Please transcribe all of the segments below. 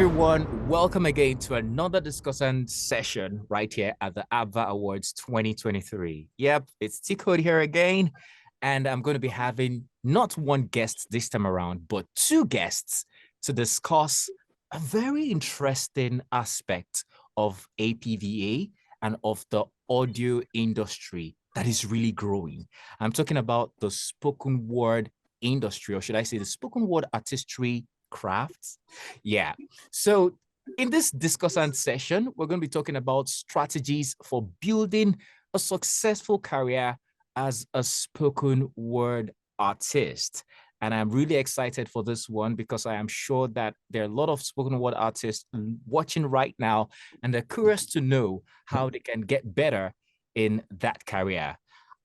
everyone. Welcome again to another discussion session right here at the APVA Awards 2023. Yep, it's T-Code here again, and I'm going to be having not one guest this time around, but two guests to discuss a very interesting aspect of APVA and of the audio industry that is really growing. I'm talking about the spoken word industry, or should I say the spoken word artistry crafts. Yeah. So in this discussion session, we're going to be talking about strategies for building a successful career as a spoken word artist. And I'm really excited for this one because I am sure that there are a lot of spoken word artists watching right now, and they're curious to know how they can get better in that career.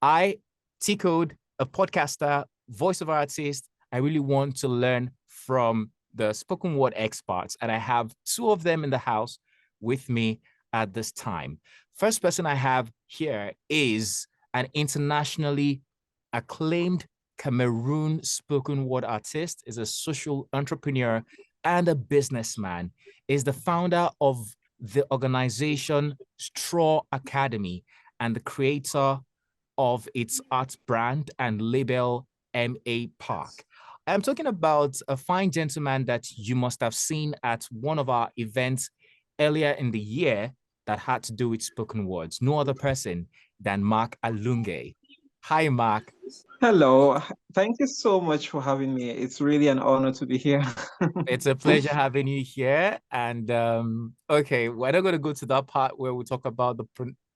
I, T-Code, a podcaster, voiceover artist, I really want to learn from the spoken word experts, and I have two of them in the house with me at this time. First person I have here is an internationally acclaimed Cameroon spoken word artist, is a social entrepreneur and a businessman, is the founder of the organization Straw Academy and the creator of its art brand and label MA Park. I'm talking about a fine gentleman that you must have seen at one of our events earlier in the year that had to do with spoken words. No other person than Mark Alunge. Hi, Mark. Hello. Thank you so much for having me. It's really an honor to be here. It's a pleasure having you here. And okay, we're not going to go to that part where we talk about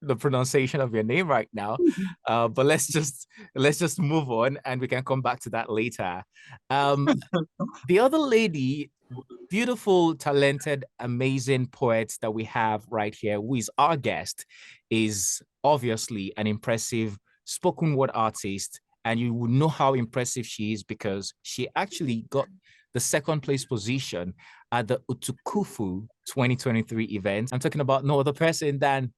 the pronunciation of your name right now, but let's just move on, and we can come back to that later. The other lady, beautiful, talented, amazing poet that we have right here, who is our guest, is obviously an impressive spoken word artist. And you will know how impressive she is because she actually got the second place position at the Utufuku 2023 event. I'm talking about no other person than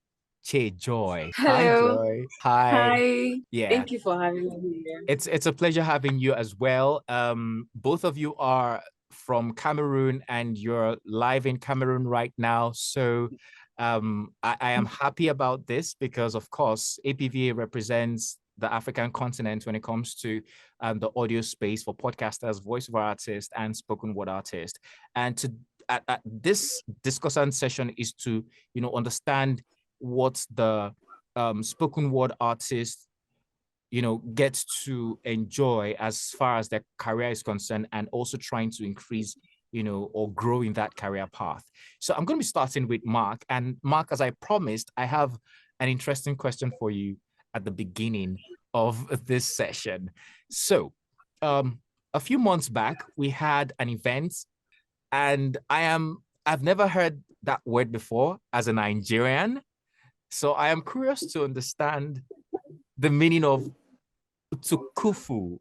Joy. Hi, Hello. Joy. Hi. Hi. Yeah. Thank you for having me here. It's a pleasure having you as well. Both of you are from Cameroon and you're live in Cameroon right now. So I am happy about this because, of course, APVA represents the African continent when it comes to the audio space for podcasters, voiceover artists, and spoken word artists. And at this discussion session is to, understand what the spoken word artists get to enjoy as far as their career is concerned, and also trying to increase or grow in that career path. So I'm going to be starting with Mark. And Mark, as I promised, I have an interesting question for you at the beginning of this session. So a few months back, we had an event, and I've never heard that word before as a Nigerian. So I am curious to understand the meaning of Utufuku.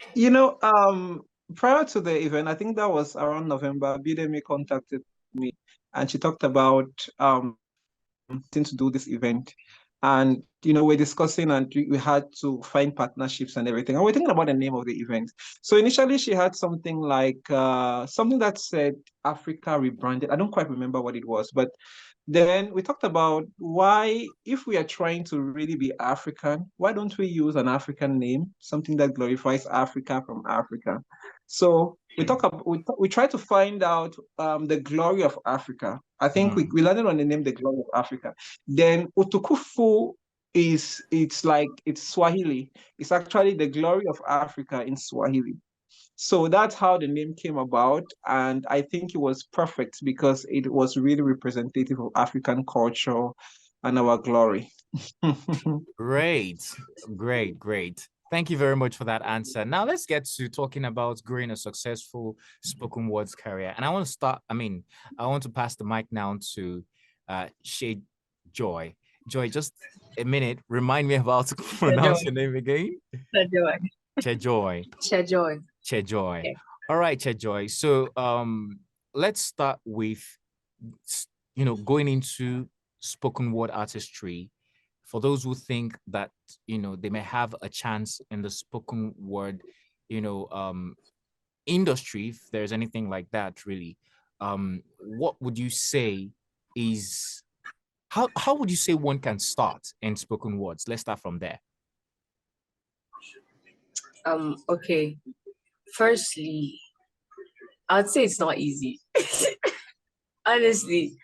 Prior to the event, I think that was around November, Bidemi contacted me and she talked about to do this event. And we're discussing and we had to find partnerships and everything. And we're thinking about the name of the event. So initially she had something like something that said Africa rebranded. I don't quite remember what it was, but then we talked about why, if we are trying to really be African, why don't we use an African name, something that glorifies Africa from Africa? So we try to find out the glory of Africa. I think we landed on the name, the glory of Africa. Then Utukufu it's Swahili. It's actually the glory of Africa in Swahili. So that's how the name came about. And I think it was perfect because it was really representative of African culture and our glory. Great. Thank you very much for that answer. Now let's get to talking about growing a successful spoken words career. And I want to pass the mic now to Joy. Joy, just a minute. Remind me about to pronounce your name again. Chejoy. Chejoy. Okay. All right, Chejoy. So let's start with going into spoken word artistry. For those who think that they may have a chance in the spoken word industry, if there's anything like that, really, what would you say is how would you say one can start in spoken words? Let's start from there. Okay. Firstly, I'd say it's not easy. Honestly,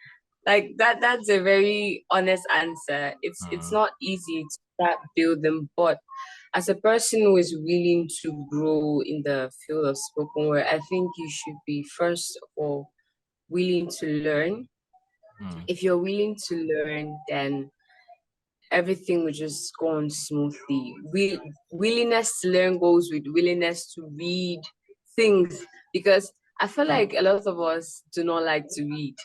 like that's a very honest answer. It's not easy to start building, but as a person who is willing to grow in the field of spoken word, I think you should be first of all willing to learn. If you're willing to learn, then everything will just go on smoothly. Willingness to learn goes with willingness to read things, because I feel like a lot of us do not like to read.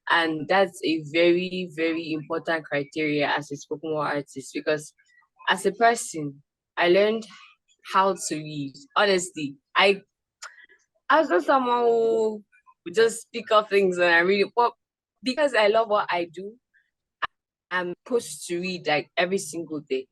And that's a very, very important criteria as a spoken word artist, because as a person, I learned how to read. Honestly, I was not someone who would just pick up things and I read it, but because I love what I do, I'm supposed to read like every single day.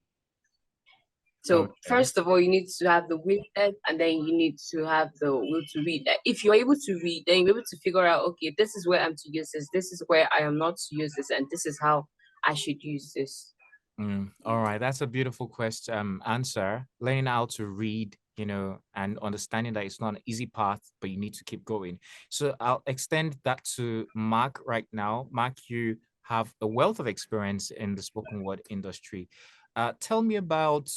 So first of all, you need to have the willingness, and then you need to have the will to read. If you're able to read, then you're able to figure out, okay, this is where I'm to use this is where I am not to use this, and this is how I should use this. All right, that's a beautiful question. Answer. Learning how to read, and understanding that it's not an easy path, but you need to keep going. So I'll extend that to Mark right now. Mark, you have a wealth of experience in the spoken word industry. Tell me about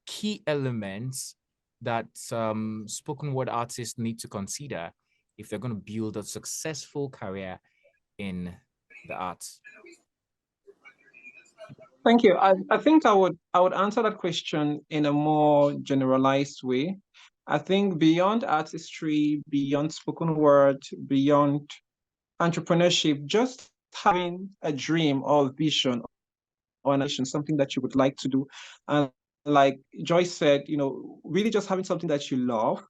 key elements that spoken word artists need to consider if they're going to build a successful career in the arts. Thank you. I think I would answer that question in a more generalized way. I think beyond artistry, beyond spoken word, beyond entrepreneurship, just having a dream or vision or an ambition, something that you would like to do. And like Joyce said, really just having something that you love.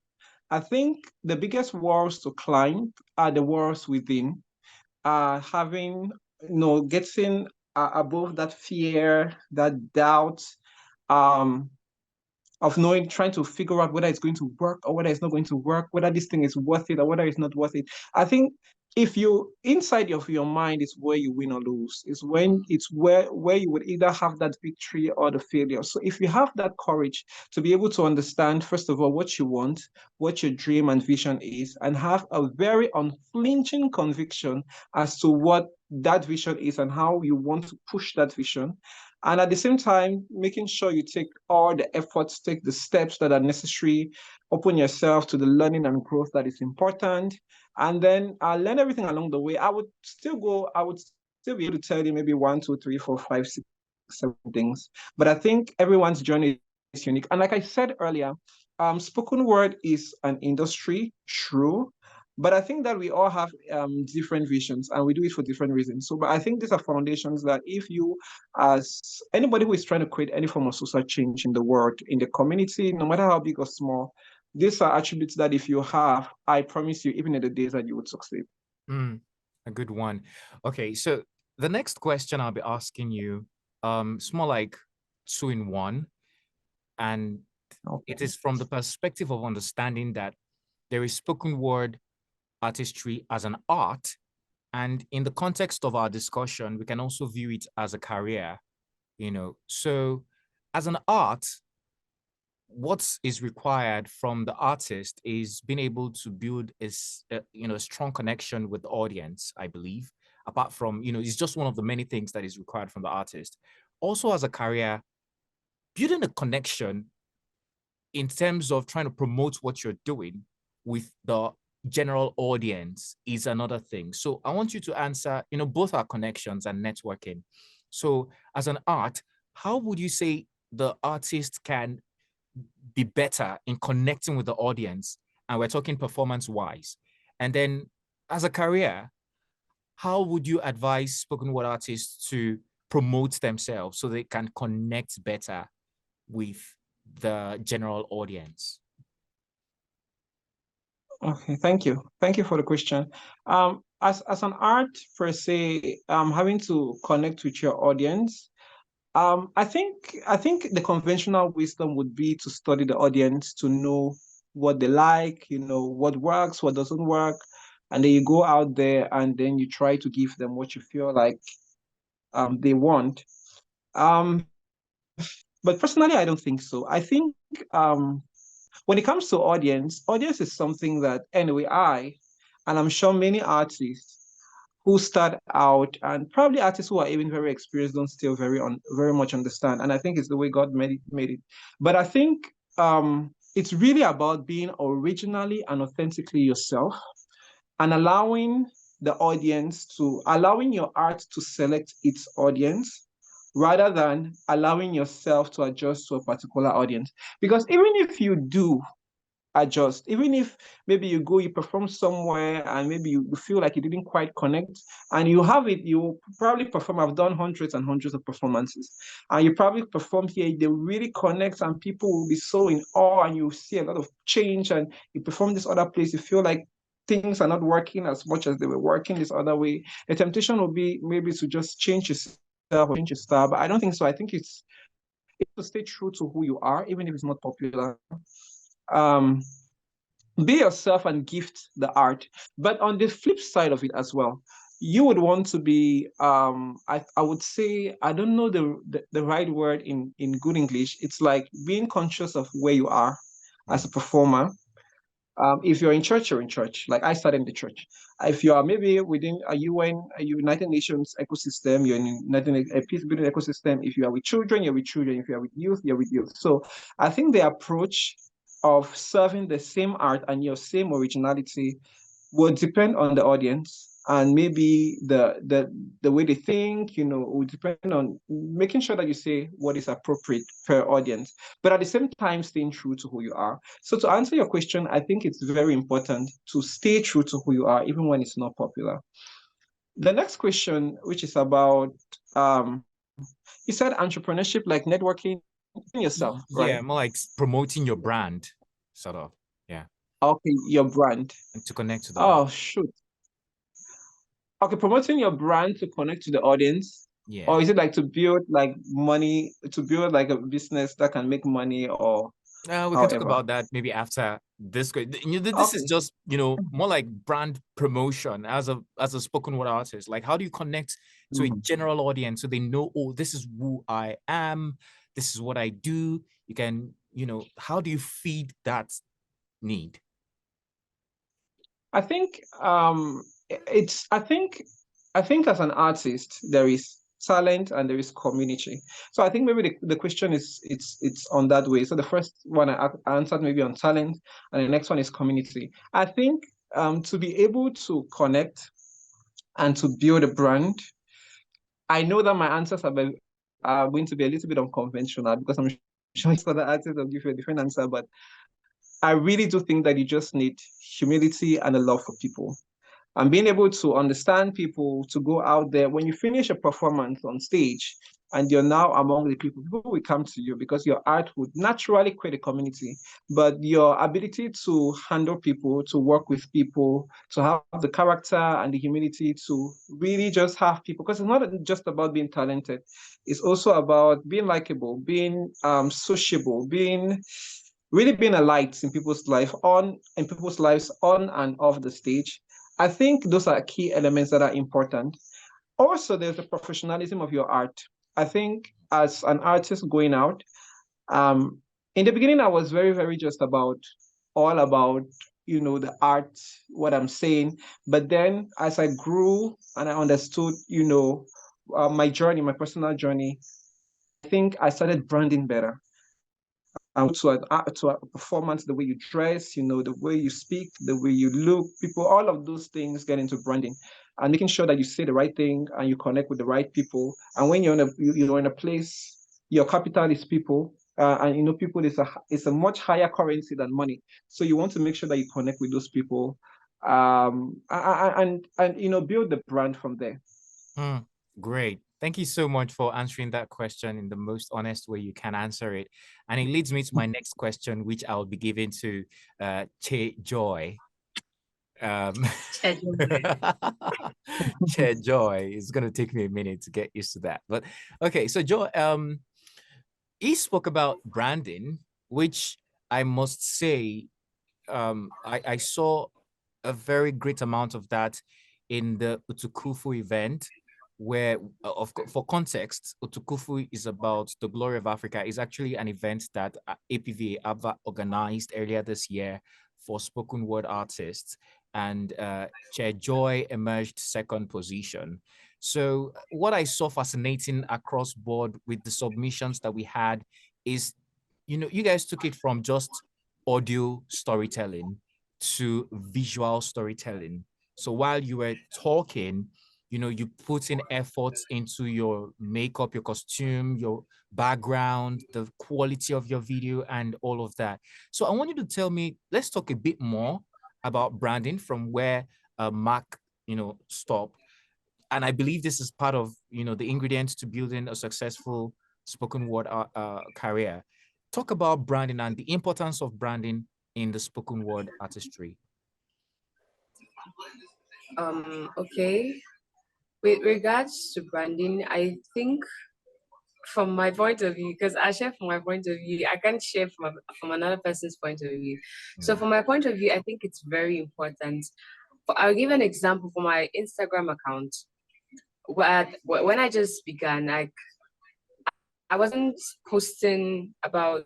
I think the biggest walls to climb are the walls within. Having, getting above that fear, that doubt, of knowing, trying to figure out whether it's going to work or whether it's not going to work, whether this thing is worth it or whether it's not worth it. I think if you inside of your mind is where you win or lose, is when it's where you would either have that victory or the failure. So if you have that courage to be able to understand, first of all, what you want, what your dream and vision is, and have a very unflinching conviction as to what that vision is and how you want to push that vision, and at the same time, making sure you take all the efforts, take the steps that are necessary, open yourself to the learning and growth that is important, and then learn everything along the way. I would still be able to tell you maybe 1, 2, 3, 4, 5, 6, 7 things. But I think everyone's journey is unique. And like I said earlier, spoken word is an industry, true. But I think that we all have different visions and we do it for different reasons. So, but I think these are foundations that if you, as anybody who is trying to create any form of social change in the world, in the community, no matter how big or small, these are attributes that if you have, I promise you, even in the days that you would succeed. A good one. Okay, so the next question I'll be asking you, it's more like 2 in 1. And it is from the perspective of understanding that there is spoken word artistry as an art. And in the context of our discussion, we can also view it as a career, So as an art, what is required from the artist is being able to build a strong connection with the audience, I believe. Apart from, it's just one of the many things that is required from the artist. Also as a career, building a connection in terms of trying to promote what you're doing with the general audience is another thing. So I want you to answer, both our connections and networking. So as an art, how would you say the artist can be better in connecting with the audience? And we're talking performance-wise. And then as a career, how would you advise spoken word artists to promote themselves so they can connect better with the general audience? Okay, thank you. Thank you for the question. As an art per se, having to connect with your audience, I think the conventional wisdom would be to study the audience, to know what they like, what works, what doesn't work, and then you go out there and then you try to give them what you feel like they want. Um, but personally, I don't think so. I think when it comes to audience is something that anyway and I'm sure many artists who start out, and probably artists who are even very experienced, don't still very much understand. And I think it's the way God made it. But I think it's really about being originally and authentically yourself, and allowing your art to select its audience, rather than allowing yourself to adjust to a particular audience. Because even if you do adjust, even if maybe you perform somewhere and maybe you feel like you didn't quite connect, and you probably perform. I've done hundreds and hundreds of performances, and you probably perform here, they really connect and people will be so in awe, and you see a lot of change, and you perform this other place, you feel like things are not working as much as they were working this other way. The temptation will be maybe to just change yourself or change your style, but I don't think so. I think it's to stay true to who you are, even if it's not popular. um be yourself and gift the art. But on the flip side of it as well, you would want to be I would say, I don't know the right word in good English. It's like being conscious of where you are as a performer. If you're in church, you're in church. Like I started in the church. If you are maybe within a a United Nations ecosystem, you're in a peace building ecosystem. If you are with children, you're with children. If you are with youth, you're with youth. So I think the approach of serving the same art and your same originality will depend on the audience, and maybe the way they think, will depend on making sure that you say what is appropriate per audience, but at the same time staying true to who you are. So to answer your question, I think it's very important to stay true to who you are, even when it's not popular. The next question, which is about you said entrepreneurship, like networking yourself, right? Yeah, more like promoting your brand, sort of. Yeah. Okay, your brand. And to connect to the Oh, audience. shoot. Okay, promoting your brand to connect to the audience, Yeah. or is it like to build like money, to build like a business that can make money, or We can talk however? about that maybe after this. This is Okay. just more like brand promotion as a spoken word artist. Like, how do you connect to a Mhm. general audience so they know, oh, this is who I am, this is what I do. You can, how do you feed that need? I think it's I think as an artist there is talent and there is community. So I think maybe the question is it's on that way. So the first one I answered maybe on talent, and the next one is community. I think to be able to connect and to build a brand, I know that my answers are going to be a little bit unconventional, because I'm sure it's other artists will give you a different answer, but I really do think that you just need humility and a love for people, and being able to understand people, to go out there. When you finish a performance on stage and you're now among the people will come to you because your art would naturally create a community. But your ability to handle people, to work with people, to have the character and the humility to really just have people, because it's not just about being talented, it's also about being likable, being sociable, being a light in people's lives on and off the stage. I think those are key elements that are important. Also, there's the professionalism of your art. I think as an artist going out, um, in the beginning, I was very, very just all about, the art, what I'm saying. But then as I grew and I understood, my journey, my personal journey, I think I started branding better. To a performance, the way you dress, the way you speak, the way you look, people, all of those things get into branding, and making sure that you say the right thing and you connect with the right people. And when you're in a place, your capital is people, and people is a much higher currency than money. So you want to make sure that you connect with those people, and build the brand from there. Great. Thank you so much for answering that question in the most honest way you can answer it. And it leads me to my next question, which I'll be giving to Che Joy. Che Joy. It's going to take me a minute to get used to that. But okay, so Joy, he spoke about branding, which I must say, I saw a very great amount of that in the Utufuku event, where, for context, Utufuku is about the glory of Africa. It's actually an event that APVA organized earlier this year for spoken word artists, and Chair Joy emerged second position. So what I saw fascinating across board with the submissions that we had is, you guys took it from just audio storytelling to visual storytelling. So while you were talking, you put in efforts into your makeup, your costume, your background, the quality of your video, and all of that. So I want you to tell me, let's talk a bit more about branding from where Mark, stopped. And I believe this is part of, the ingredients to building a successful spoken word career. Talk about branding and the importance of branding in the spoken word artistry. Okay. With regards to branding, I think from my point of view, because I share from my point of view, I can't share from another person's point of view. So from my point of view, I think it's very important. I'll give an example for my Instagram account. When I just began, I wasn't posting about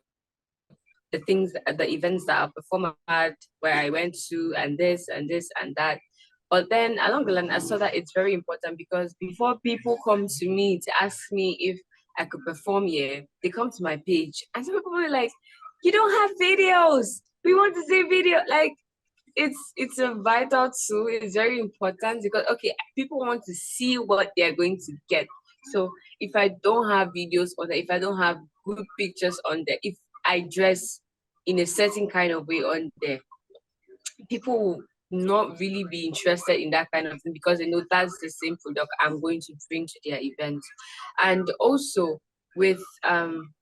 the events that I performed at, where I went to, and this and this and that. But then along the line, I saw that it's very important, because before people come to me to ask me if I could perform here, they come to my page. And some people are like, you don't have videos. We want to see video. Like, it's a vital tool. It's very important, because, okay, people want to see what they're going to get. So if I don't have videos on there, if I don't have good pictures on there, if I dress in a certain kind of way on there, people will not really be interested in that kind of thing, because they know that's the same product I'm going to bring to their event. And also with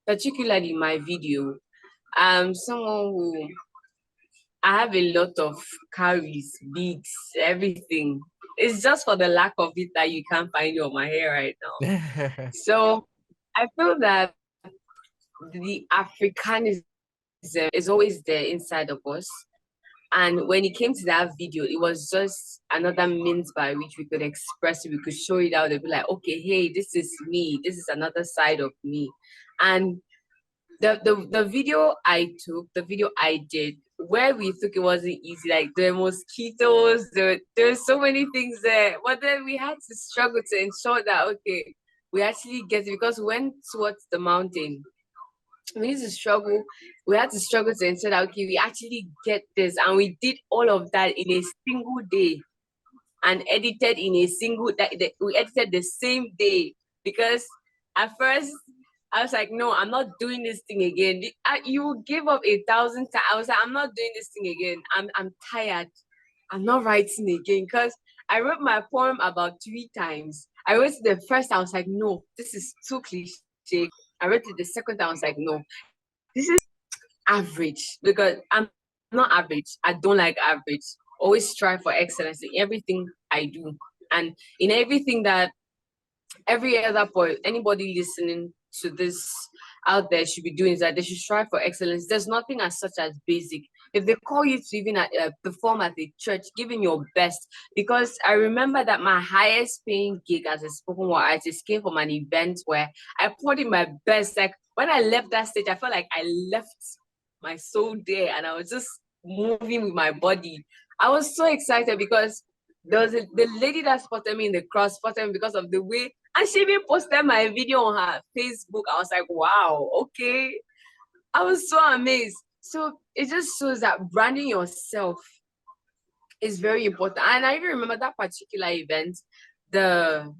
particularly my video, someone who, I have a lot of carries, beads, everything. It's just for the lack of it that you can't find it on my hair right now. So I feel that the Africanism is always there inside of us. And when it came to that video, it was just another means by which we could express it. We could show it out. They'd be like, okay, hey, this is me. This is another side of me. And the video I took, the video I did, where we took it wasn't easy. Like, the mosquitoes, there were so many things there. But then we had to struggle to ensure that, okay, we actually get it, because we went towards the mountain. We had to struggle to ensure that, okay, we actually get this. And we did all of that in a single day, and edited in a single day. We edited the same day, because at first I was like, no, I'm not doing this thing again. You give up 1,000 times. I was like, I'm not doing this thing again. I'm tired. I'm not writing again, because I wrote my poem about 3 times. I wrote it the first time, I was like, no, this is too cliche. I wrote it the second time, I was like, no, this is average, because I'm not average. I don't like average. Always strive for excellence in everything I do. And in everything that every other point, anybody listening to this out there should be doing, is that they should strive for excellence. There's nothing as such as basic. If they call you to even perform at a church, giving your best. Because I remember that my highest paying gig as a spoken word artist came from an event where I put in my best. Like, when I left that stage, I felt like I left my soul there, and I was just moving with my body. I was so excited, because there was the lady that spotted me in the crowd, spotted me because of the way, and she even posted my video on her Facebook. I was like, wow, okay. I was so amazed. So it just shows that branding yourself is very important. And I even remember that particular event, the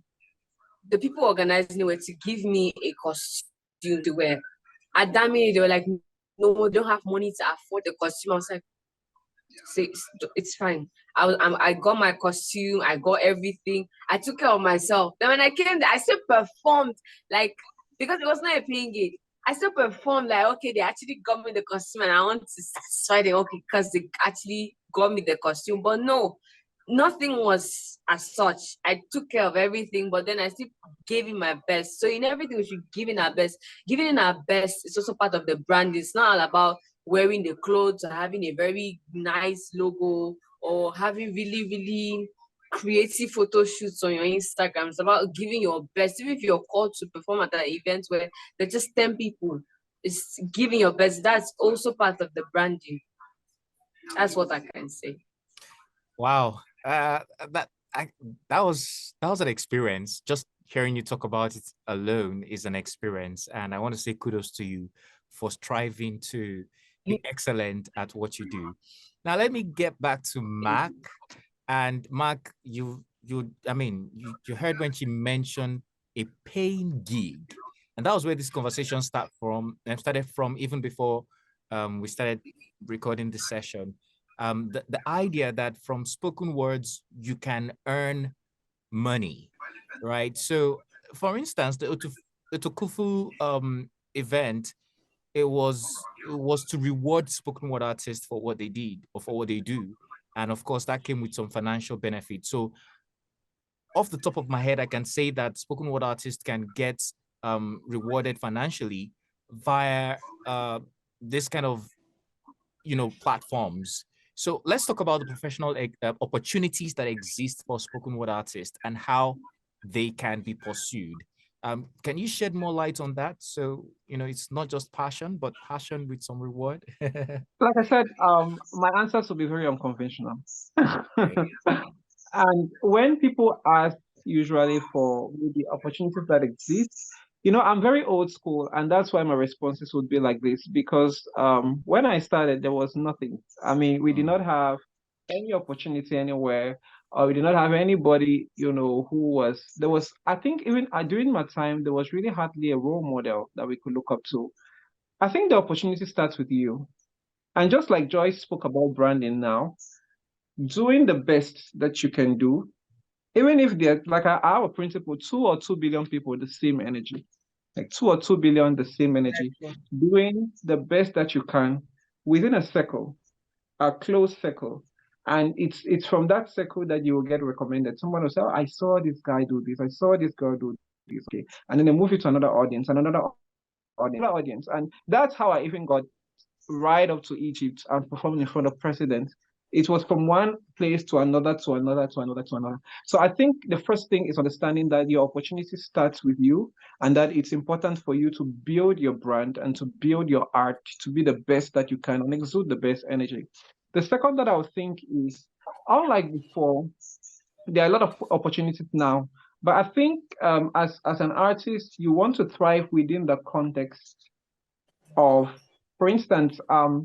people organizing it were to give me a costume to wear. At that minute, they were like, no, we don't have money to afford the costume. I was like, it's fine. I got my costume, I got everything. I took care of myself. Then when I came there, I still performed, like, because it was not a paying gig. I still performed like, okay, they actually got me the costume, and I want to satisfy them, okay, because they actually got me the costume. But no, nothing was as such. I took care of everything, but then I still gave in my best. So in everything, we should give in our best. Giving in our best is also part of the brand. It's not all about wearing the clothes or having a very nice logo or having really, really creative photo shoots on your Instagram. It's about giving your best. Even if you're called to perform at an event where there's just 10 people, it's giving your best. That's also part of the branding. That's what I can say. Wow. That I, that was an experience. Just hearing you talk about it alone is an experience. And I want to say kudos to you for striving to be excellent at what you do. Now let me get back to Mark. And Mark, you heard when she mentioned a paying gig. And that was where this conversation started from even before we started recording this session. The idea that from spoken words, you can earn money, right? So for instance, the Utufuku event, it was to reward spoken word artists for what they did or for what they do. And of course, that came with some financial benefit. So off the top of my head, I can say that spoken word artists can get rewarded financially via this kind of platforms. So let's talk about the professional opportunities that exist for spoken word artists and how they can be pursued. Can you shed more light on that? So, it's not just passion, but passion with some reward. Like I said, my answers will be very unconventional. And when people ask usually for the opportunities that exist, I'm very old school, and that's why my responses would be like this. Because when I started, there was nothing. I mean, we did not have any opportunity anywhere, or we did not have anybody, there was, I think even during my time, there was really hardly a role model that we could look up to. I think the opportunity starts with you. And just like Joyce spoke about branding now, doing the best that you can do, even if they're like our principle, 2 or 2 billion people with the same energy, like 2 or 2 billion, the same energy, doing the best that you can within a circle, a closed circle. And it's from that circle that you will get recommended. Someone will say, oh, I saw this guy do this, I saw this girl do this. Okay. And then they move it to another audience and another audience. And that's how I even got right up to Egypt and performing in front of presidents. It was from one place to another, to another, to another, to another. So I think the first thing is understanding that your opportunity starts with you, and that it's important for you to build your brand and to build your art to be the best that you can and exude the best energy. The second that I would think is, unlike before, there are a lot of opportunities now. But I think as an artist, you want to thrive within the context of, for instance, I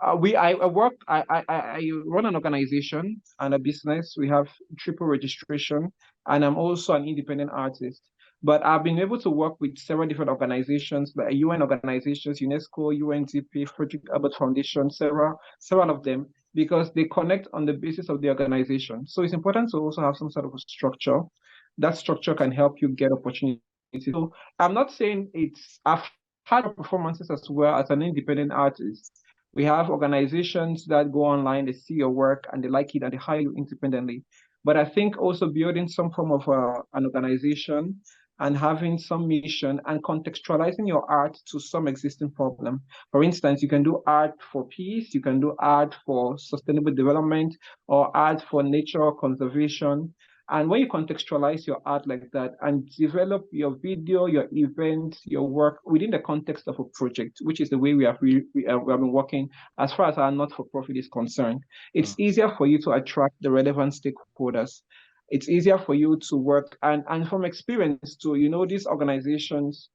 run an organization and a business. We have triple registration, and I'm also an independent artist. But I've been able to work with several different organizations, like UN organizations, UNESCO, UNDP, Frederick Albert Foundation, several of them, because they connect on the basis of the organization. So it's important to also have some sort of a structure. That structure can help you get opportunities. So I'm not saying I've had performances as well as an independent artist. We have organizations that go online, they see your work and they like it and they hire you independently. But I think also building some form of an organization and having some mission and contextualizing your art to some existing problem. For instance, you can do art for peace, you can do art for sustainable development, or art for nature conservation. And when you contextualize your art like that and develop your video, your event, your work within the context of a project, which is the way we have been working as far as our not-for-profit is concerned, it's easier for you to attract the relevant stakeholders. It's easier for you to work. And from experience too, these organizations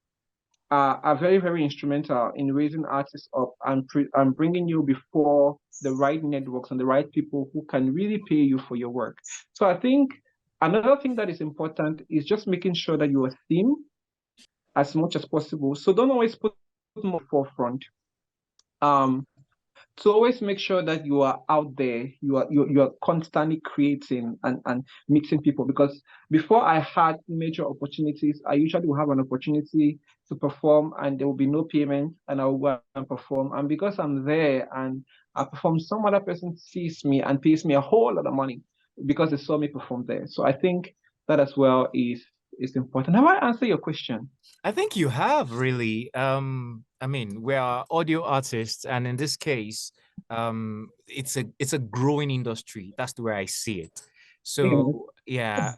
are very, very instrumental in raising artists up and bringing you before the right networks and the right people who can really pay you for your work. So I think another thing that is important is just making sure that you are theme as much as possible. So don't always put more forefront. To always make sure that you are out there, you are constantly creating and meeting people. Because before I had major opportunities, I usually will have an opportunity to perform and there will be no payment, and I will go and perform. And because I'm there and I perform, some other person sees me and pays me a whole lot of money because they saw me perform there. So I think that as well is important. Have I answered your question? I think you have really. I mean, we are audio artists, and in this case, it's a growing industry. That's the way I see it. So yeah,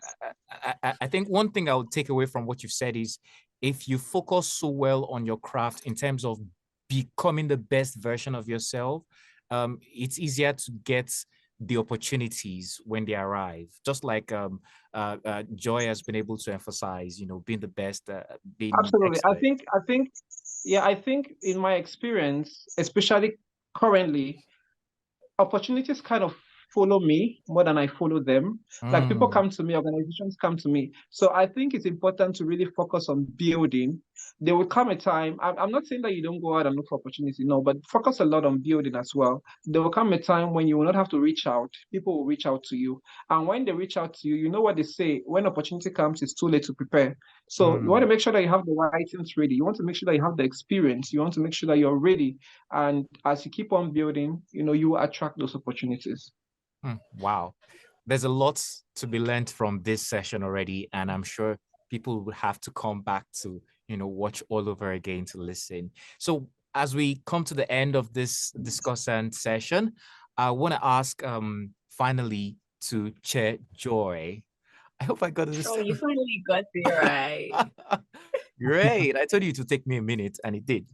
I think one thing I would take away from what you've said is if you focus so well on your craft in terms of becoming the best version of yourself, it's easier to get the opportunities when they arrive. Just like Joy has been able to emphasize, being the best, being Absolutely. expert. Yeah, I think in my experience, especially currently, opportunities kind of follow me more than I follow them. Like people Mm, come to me, organizations come to me. So I think it's important to really focus on building. There will come a time, I'm not saying that you don't go out and look for opportunity, no, but focus a lot on building as well. There will come a time when you will not have to reach out. People will reach out to you. And when they reach out to you, you know what they say, when opportunity comes, it's too late to prepare. So you want mm. to make sure that you have the right things ready. You want to make sure that you have the experience. You want to make sure that you're ready. And as you keep on building, you attract those opportunities. Wow. There's a lot to be learned from this session already, and I'm sure people will have to come back to, watch all over again to listen. So as we come to the end of this discussion session, I want to ask finally to Chair Joy. I hope I got this. Oh, you finally got it right. Great. I told you to take me a minute and it did.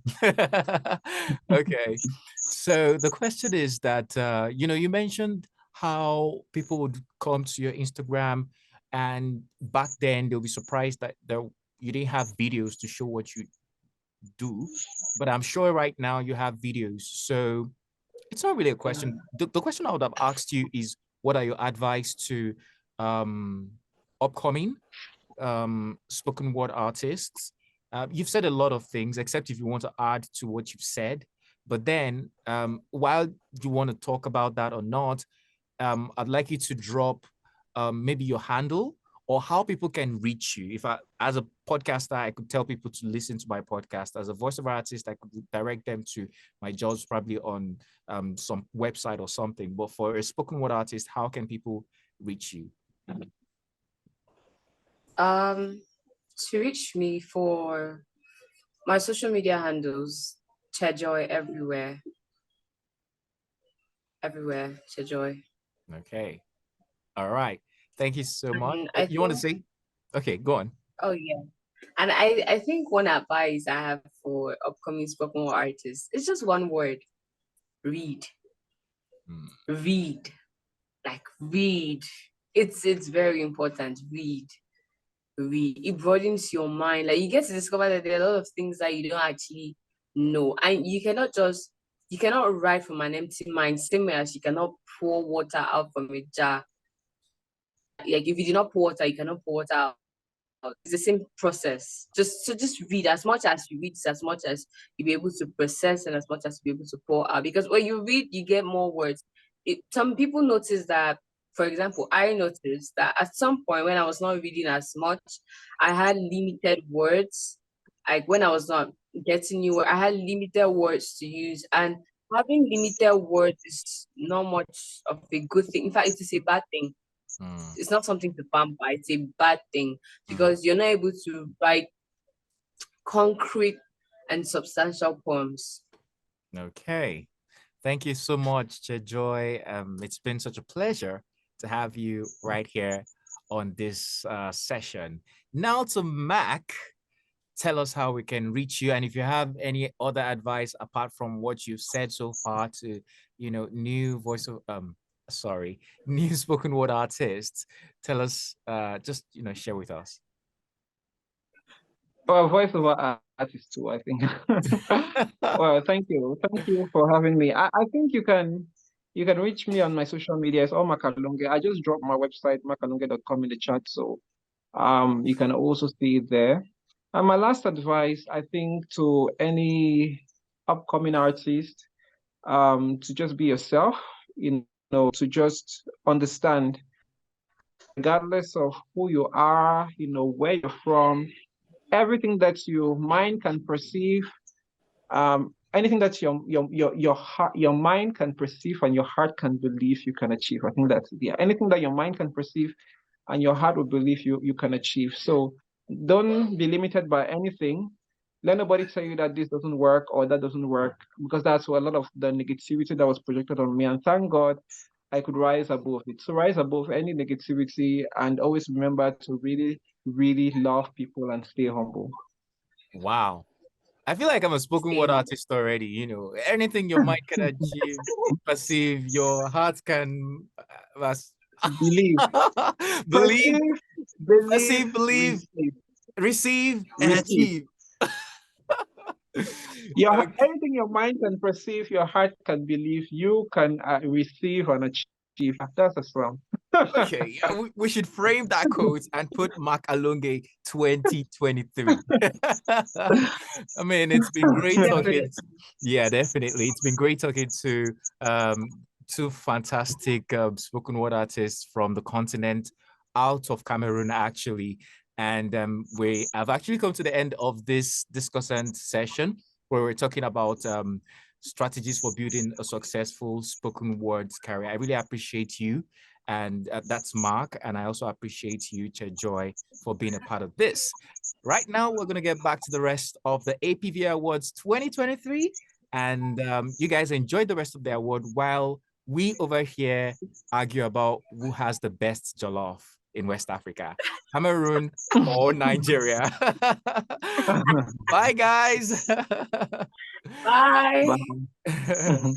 Okay. So the question is that, you mentioned how people would come to your Instagram and back then they'll be surprised that you didn't have videos to show what you do. But I'm sure right now you have videos. So it's not really a question. The question I would have asked you is, what are your advice to um, upcoming spoken word artists? You've said a lot of things, except if you want to add to what you've said. But then, while you want to talk about that or not, I'd like you to drop maybe your handle or how people can reach you. If as a podcaster, I could tell people to listen to my podcast. As a voiceover artist, I could direct them to my jobs, probably on some website or something. But for a spoken word artist, how can people reach you? To reach me for my social media handles, Chejoy everywhere, Chejoy. Okay. All right. Thank you so much. And I You want to think, say? Okay, go on. oh yeah, and I think one advice I have for upcoming spoken word artists is just one word: read, Mm, read, like read. It's very important. Read. It broadens your mind. Like you get to discover that there are a lot of things that you don't actually know, and you cannot write from an empty mind. Same as you cannot pour water out from a jar. Like if you do not pour water, you cannot pour water out. It's the same process. Just read as much as you read, as much as you be able to process, and as much as you be able to pour out. Because when you read, you get more words. Some people notice that. For example, I noticed that at some point when I was not reading as much, I had limited words. Like when I was not getting new, I had limited words to use, and having limited words is not much of a good thing. In fact, it is a bad thing. mm, It's not something to pamper. It's a bad thing mm. because you're not able to write concrete and substantial poems. Okay. Thank you so much, Joy. It's been such a pleasure to have you right here on this session. Now to Mac, tell us how we can reach you. And if you have any other advice apart from what you've said so far to, new voice of, new spoken word artists, tell us, just, share with us. Well, voiceover artist too, I think. Well, thank you. Thank you for having me. I think you can reach me on my social media. It's all Makalunge. I just dropped my website, makalunge.com in the chat. So you can also see it there. And my last advice, I think, to any upcoming artist, to just be yourself, to just understand regardless of who you are, where you're from, everything that your mind can perceive, anything that your heart, your mind can perceive and your heart can believe, you can achieve. I think that's, yeah, anything that your mind can perceive and your heart will believe, you can achieve. So don't be limited by anything. Let nobody tell you that this doesn't work or that doesn't work, because that's a lot of the negativity that was projected on me. And thank God I could rise above it. So rise above any negativity and always remember to really, really love people and stay humble. Wow. I feel like I'm a spoken word artist already. You know, anything your mind can achieve, perceive, your heart can Believe. believe, Perceive, perceive, believe, receive, and achieve. Anything your mind can perceive, your heart can believe, you can receive and achieve. That's a song. Okay, yeah, we should frame that quote and put Mark Alunge 2023. I mean, it's been great talking. Yeah, definitely. It's been great talking to two fantastic spoken word artists from the continent, out of Cameroon, actually. And we have actually come to the end of this discussion session where we're talking about strategies for building a successful spoken words career. I really appreciate you. And that's Mark. And I also appreciate you, Joy, for being a part of this. Right now, we're going to get back to the rest of the APVA Awards 2023. And you guys enjoy the rest of the award while we over here argue about who has the best jollof in West Africa, Cameroon or Nigeria. Bye, guys. Bye. Bye.